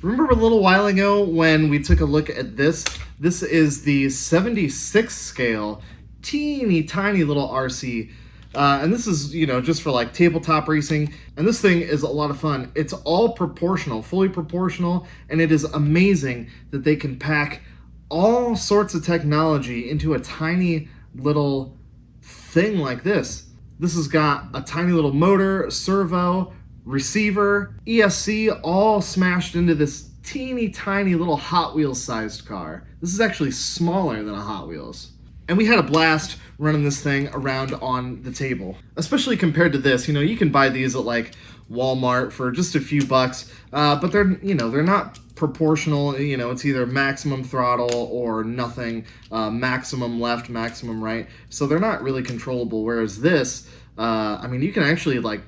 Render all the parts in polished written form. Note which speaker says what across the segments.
Speaker 1: Remember a little while ago when we took a look at this? This is the 76 scale, teeny tiny little RC. And this is, just for like tabletop racing. And this thing is a lot of fun. It's all proportional, fully proportional. And it is amazing that they can pack all sorts of technology into a tiny little thing like this. This has got a tiny little motor, servo, receiver, ESC, all smashed into this teeny tiny little Hot Wheels sized car. This is actually smaller than a Hot Wheels. And we had a blast running this thing around on the table. Especially compared to this, you can buy these at like Walmart for just a few bucks, but they're not proportional. It's either maximum throttle or nothing, maximum left, maximum right. So they're not really controllable. Whereas this, you can actually like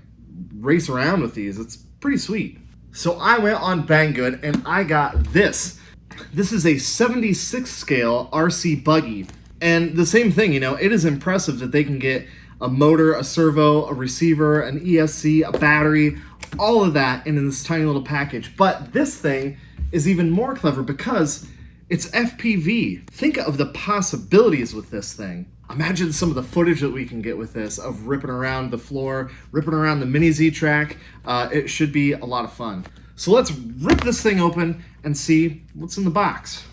Speaker 1: race around with these. It's pretty sweet. So I went on Banggood and I got this. This is a 76 scale RC buggy. And the same thing, it is impressive that they can get a motor, a servo, a receiver, an ESC, a battery, all of that in this tiny little package. But this thing is even more clever because it's FPV. Think of the possibilities with this thing. Imagine some of the footage that we can get with this of ripping around the floor, ripping around the mini Z track. It should be a lot of fun. So let's rip this thing open and see what's in the box.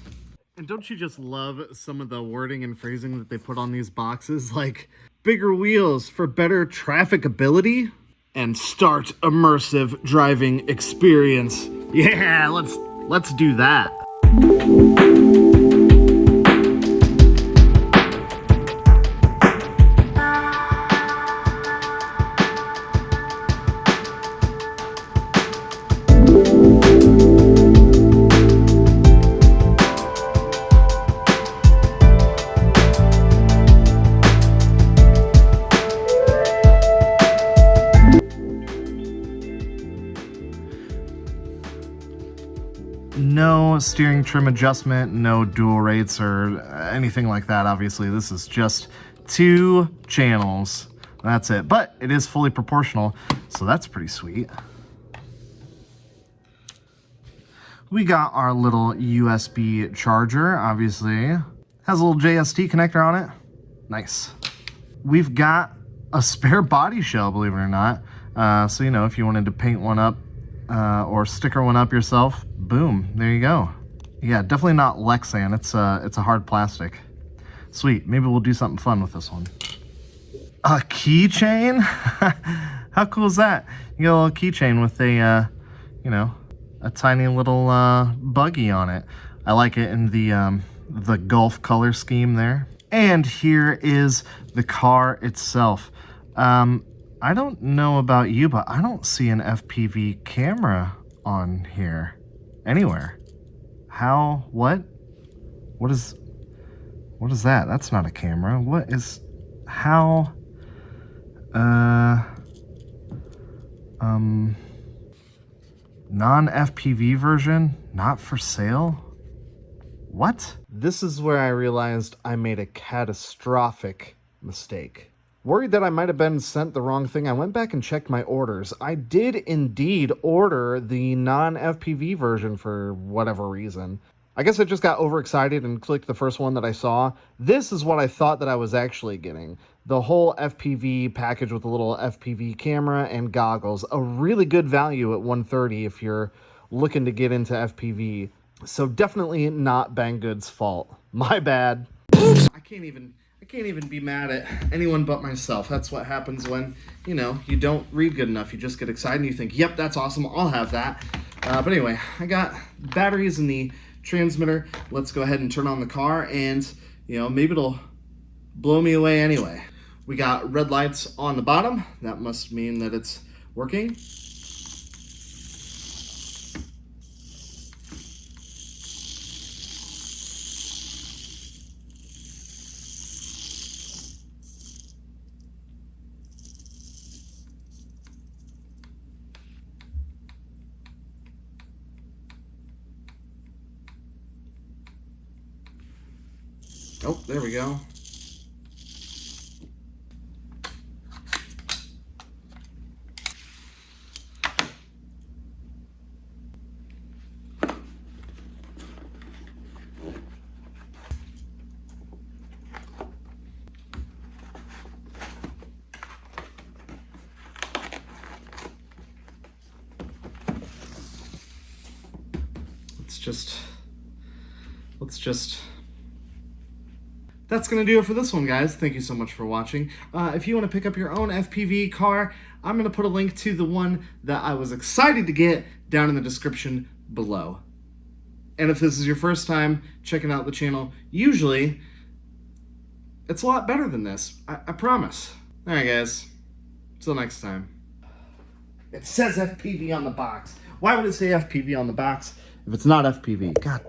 Speaker 1: And don't you just love some of the wording and phrasing that they put on these boxes? Like, bigger wheels for better trafficability and start immersive driving experience. Yeah, let's do that. No steering trim adjustment, no dual rates or anything like that. Obviously, this is just 2 channels. That's it. But it is fully proportional, so that's pretty sweet. We got our little USB charger, obviously. Has a little JST connector on it. Nice. We've got a spare body shell, believe it or not. So, if you wanted to paint one up or sticker one up yourself, boom, there you go. Yeah, definitely not Lexan. It's a hard plastic. Sweet. Maybe we'll do something fun with this one. A keychain? How cool is that? You got a little keychain with a, a tiny little buggy on it. I like it in the Gulf color scheme there. And here is the car itself. I don't know about you, but I don't see an FPV camera on here anywhere. How? What is that? That's not a camera. What is, how, non-FPV version, not for sale? What? This is where I realized I made a catastrophic mistake. Worried that I might have been sent the wrong thing, I went back and checked my orders. I did indeed order the non-FPV version for whatever reason. I guess I just got overexcited and clicked the first one that I saw. This is what I thought that I was actually getting. The whole FPV package with a little FPV camera and goggles. A really good value at $130 if you're looking to get into FPV. So definitely not Banggood's fault. My bad. Oops. I can't even be mad at anyone but myself. That's what happens when, you don't read good enough. You just get excited and you think, yep, that's awesome, I'll have that. But anyway, I got batteries in the transmitter. Let's go ahead and turn on the car and, maybe it'll blow me away anyway. We got red lights on the bottom. That must mean that it's working. Oh, there we go. That's going to do it for this one, guys. Thank you so much for watching. If you want to pick up your own FPV car, I'm going to put a link to the one that I was excited to get down in the description below. And if this is your first time checking out the channel, usually it's a lot better than this. I promise. All right, guys. Till next time. It says FPV on the box. Why would it say FPV on the box if it's not FPV? God.